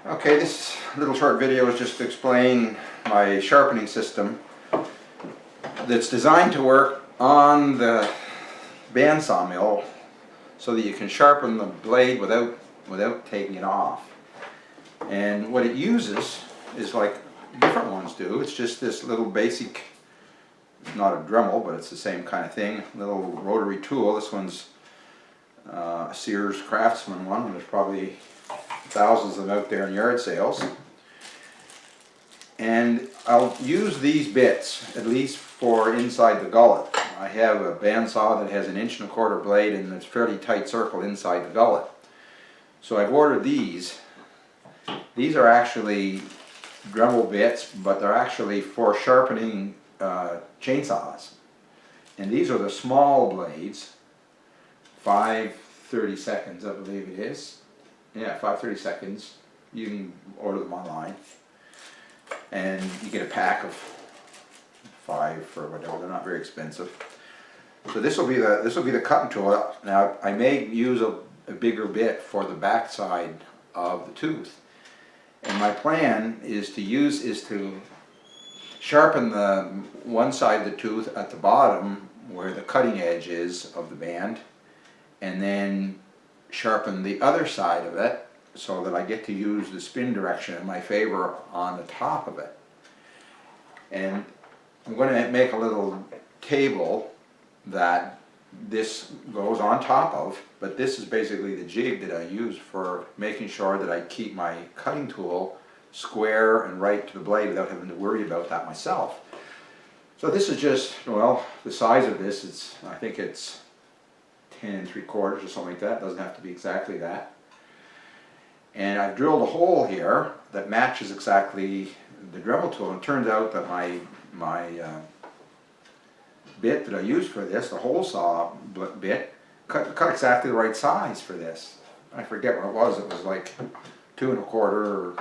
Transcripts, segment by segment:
Okay, this little short video is just to explain my sharpening system that's designed to work on the bandsaw mill so that you can sharpen the blade without taking it off. And what it uses is like different ones do. It's just this little basic, not a Dremel, but it's the same kind of thing, little rotary tool. This one's a Sears Craftsman one, and there's probably thousands of them out there in yard sales. And I'll use these bits at least for inside the gullet. I have a bandsaw that has an 1.25" blade and it's a fairly tight circle inside the gullet. So I've ordered these. These are actually Dremel bits, but they're actually for sharpening chainsaws. And these are the small blades, 5/32, I believe it is. Yeah, 5/32. You can order them online, and you get a pack of 5 for whatever. They're not very expensive. So this will be the cutting tool. Now I may use a bigger bit for the back side of the tooth, and my plan is to sharpen the one side of the tooth at the bottom where the cutting edge is of the band, and then sharpen the other side of it so that I get to use the spin direction in my favor on the top of it. And I'm going to make a little table that this goes on top of, but this is basically the jig that I use for making sure that I keep my cutting tool square and right to the blade without having to worry about that myself. So this is just, well, the size of this, I think it's 10 3/4 or something like that. It doesn't have to be exactly that. And I've drilled a hole here that matches exactly the Dremel tool, and it turns out that my bit that I used for this, the hole saw bit, cut exactly the right size for this. I forget what it was. It was like 2 1/4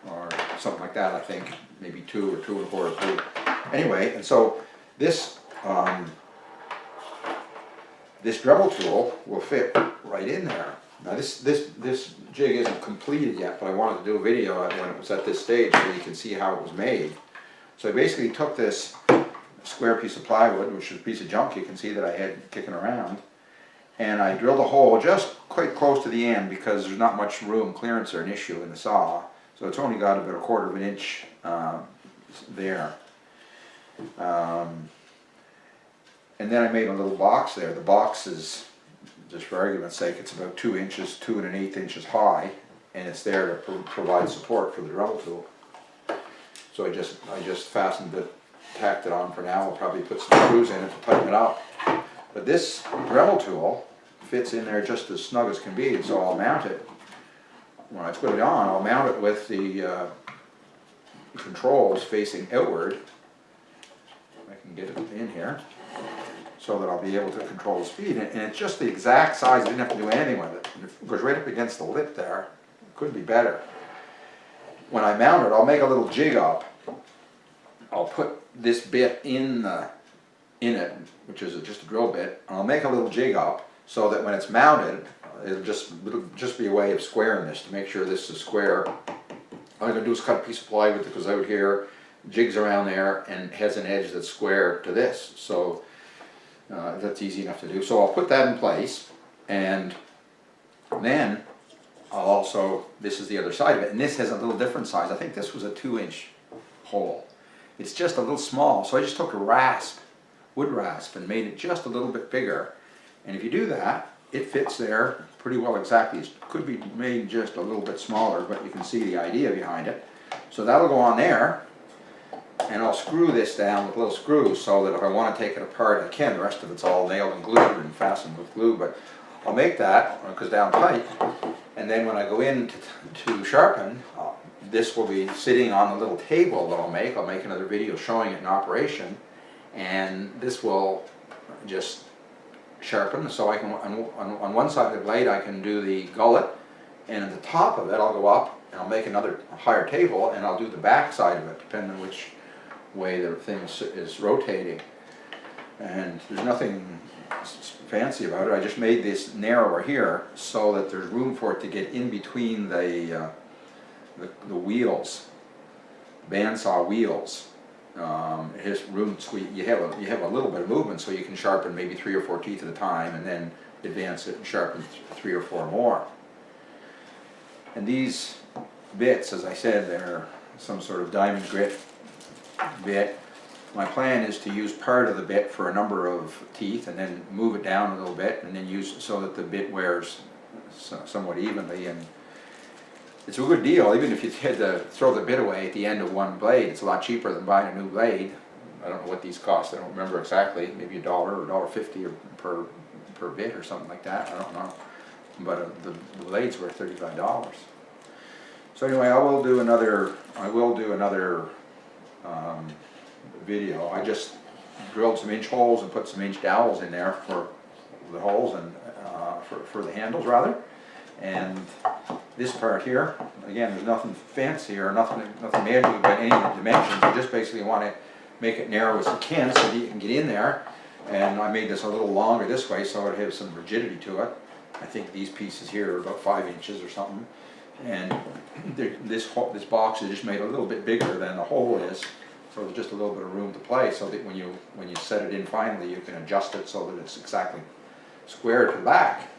or something like that, I think. Maybe 2 or 2 1/4. Anyway, and so this this Dremel tool will fit right in there. Now this jig isn't completed yet, but I wanted to do a video when it was at this stage so you can see how it was made. So I basically took this square piece of plywood, which is a piece of junk you can see that I had kicking around, and I drilled a hole just quite close to the end because there's not much room clearance or an issue in the saw. So it's only got about 1/4 inch there. And then I made a little box there. The box is, just for argument's sake, it's about 2 inches, 2 1/8 inches high, and it's there to provide support for the Dremel tool. So I just fastened it, tacked it on for now. I'll probably put some screws in it to tighten it up. But this Dremel tool fits in there just as snug as can be, and so I'll mount it. When I put it on, I'll mount it with the controls facing outward. I can get it in here, so that I'll be able to control the speed. And it's just the exact size. I didn't have to do anything with it. It goes right up against the lip there. It could be better. When I mount it, I'll make a little jig up. I'll put this bit in it, which is just a drill bit, and I'll make a little jig up so that when it's mounted, it'll just be a way of squaring this to make sure this is square. All I'm going to do is cut a piece of plywood that goes out here, jigs around there, and has an edge that's square to this. So that's easy enough to do. So I'll put that in place, and then I'll also, this is the other side of it, and this has a little different size. I think this was a 2-inch hole. It's just a little small, so I just took a wood rasp, and made it just a little bit bigger. And if you do that, it fits there pretty well exactly. It could be made just a little bit smaller, but you can see the idea behind it. So that'll go on there. And I'll screw this down with little screws so that if I want to take it apart, I can. The rest of it's all nailed and glued and fastened with glue, but I'll make that when it goes down tight. And then when I go in to sharpen, this will be sitting on the little table that I'll make. I'll make another video showing it in operation, and this will just sharpen. So I can, on one side of the blade, I can do the gullet, and at the top of it, I'll go up and I'll make another higher table, and I'll do the back side of it, depending on which way the thing is rotating. And there's nothing fancy about it. I just made this narrower here so that there's room for it to get in between the the wheels, bandsaw wheels. It has room, so you have a little bit of movement, so you can sharpen maybe 3 or 4 teeth at a time, and then advance it and sharpen 3 or 4 more. And these bits, as I said, they're some sort of diamond grit bit. My plan is to use part of the bit for a number of teeth, and then move it down a little bit, and then use it so that the bit wears somewhat evenly. And it's a good deal, even if you had to throw the bit away at the end of one blade. It's a lot cheaper than buying a new blade. I don't know what these cost, I don't remember exactly, maybe $1 or $1.50 per bit or something like that, I don't know. But the blades were $35. So anyway, I will do another video. I just drilled some inch holes and put some inch dowels in there for the holes, and for the handles rather. And this part here, again, there's nothing fancy or nothing magic about any of the dimensions. I just basically want to make it narrow as you can so that you can get in there. And I made this a little longer this way so it has some rigidity to it. I think these pieces here are about 5 inches or something. And this box is just made a little bit bigger than the hole is, so there's just a little bit of room to play, so that when you set it in finally, you can adjust it so that it's exactly square to the back.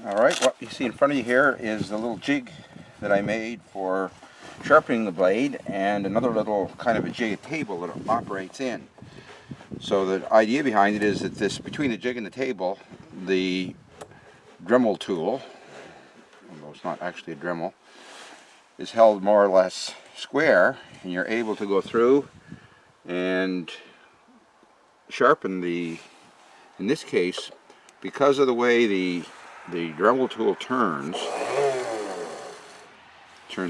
Alright, what you see in front of you here is the little jig that I made for sharpening the blade, and another little kind of a jig table that it operates in. So the idea behind it is that between the jig and the table, the Dremel tool, although it's not actually a Dremel, is held more or less square, and you're able to go through and sharpen in this case, because of the way the Dremel tool turns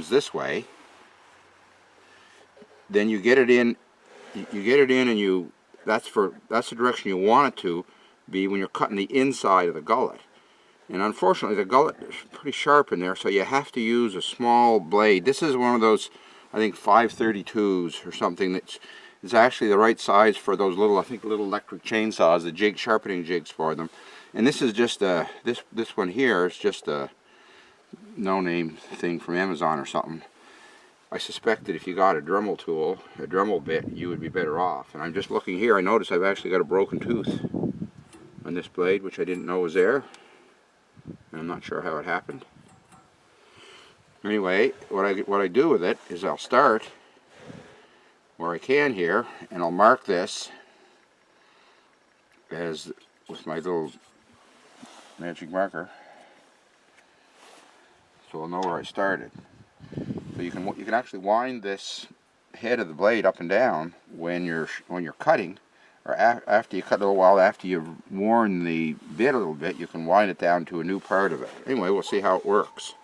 this way, then you get it in, and that's the direction you want it to be when you're cutting the inside of the gullet. And unfortunately the gullet is pretty sharp in there, so you have to use a small blade. This is one of those, I think, 532s or something that's actually the right size for those little, I think, little electric chainsaws, the sharpening jigs for them. And this is just this one here is just a no-name thing from Amazon or something. I suspect that if you got a Dremel tool, a Dremel bit, you would be better off. And I'm just looking here, I notice I've actually got a broken tooth on this blade, which I didn't know was there. And I'm not sure how it happened. Anyway, what I do with it is I'll start where I can here, and I'll mark this with my little magic marker, so I'll know where I started. So you can actually wind this head of the blade up and down when you're cutting, or after you cut a little while after you've worn the bit a little bit, you can wind it down to a new part of it. Anyway, we'll see how it works.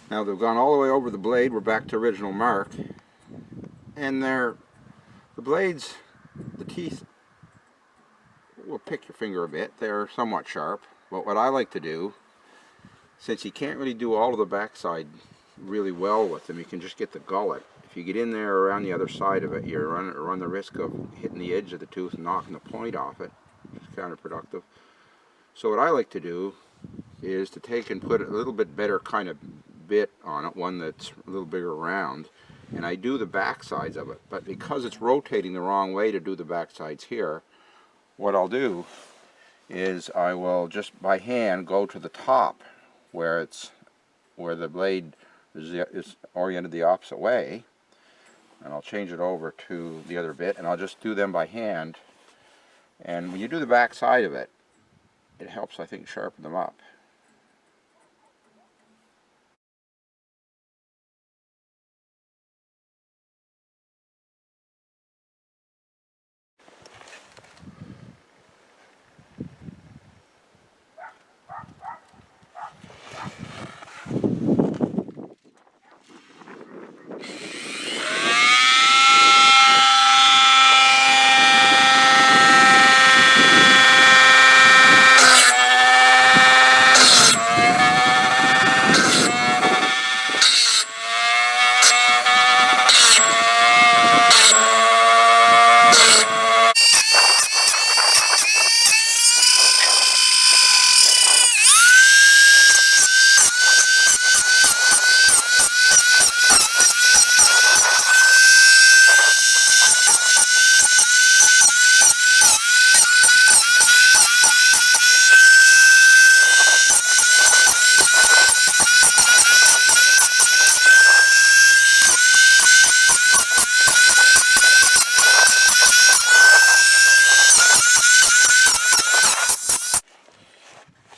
Now they've gone all the way over the blade, we're back to original mark, and the blades, the teeth will pick your finger a bit. They're somewhat sharp, but what I like to do, since you can't really do all of the backside really well with them, you can just get the gullet. If you get in there around the other side of it, you run the risk of hitting the edge of the tooth and knocking the point off it, which is counterproductive. So what I like to do is to take and put a little bit better kind of bit on it, one that's a little bigger round, and I do the back sides of it. But because it's rotating the wrong way to do the back sides here, what I'll do is I will just by hand go to the top where the blade is oriented the opposite way, and I'll change it over to the other bit, and I'll just do them by hand. And when you do the back side of it, it helps, I think, sharpen them up.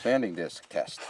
Sanding disc test.